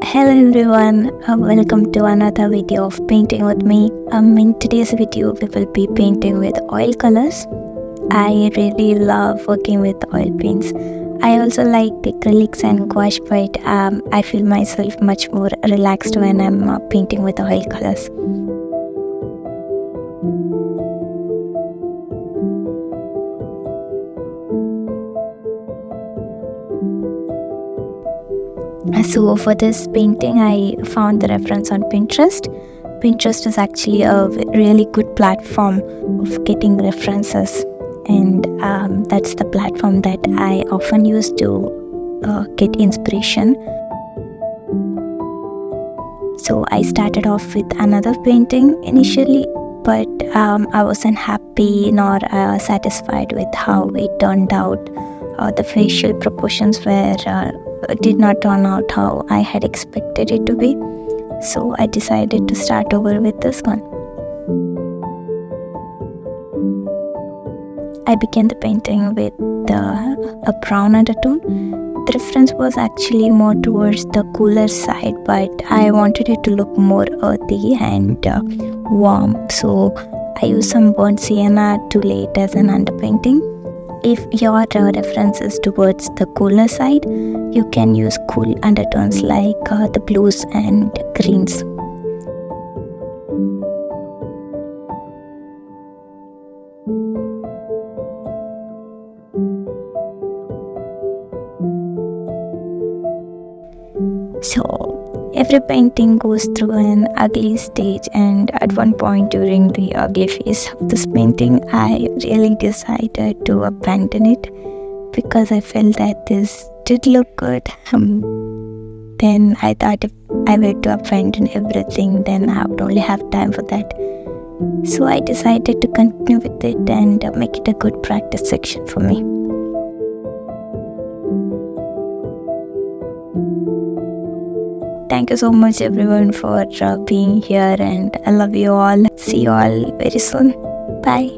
Hello everyone, welcome to another video of painting with me. In today's video we will be painting with oil colors. I really love working with oil paints. I also like acrylics and gouache, but I feel myself much more relaxed when I'm painting with oil colors. So for this painting, I found the reference on Pinterest. Pinterest is actually a really good platform of getting references, and that's the platform that I often use to get inspiration. So I started off with another painting initially, but I wasn't happy nor satisfied with how it turned out. The facial proportions did not turn out how I had expected it to be. So I decided to start over with this one. I began the painting with a brown undertone. The reference was actually more towards the cooler side, but I wanted it to look more earthy and warm. So I used some burnt sienna to lay it as an underpainting. If your reference is towards the cooler side, you can use cool undertones like the blues and greens. So every painting goes through an ugly stage, and at one point during the ugly phase of this painting, I really decided to abandon it because I felt that this did look good. Then I thought if I were to abandon everything, then I would only have time for that. So I decided to continue with it and make it a good practice section for me. Thank you so much everyone for being here, and I love you all. See you all very soon. Bye.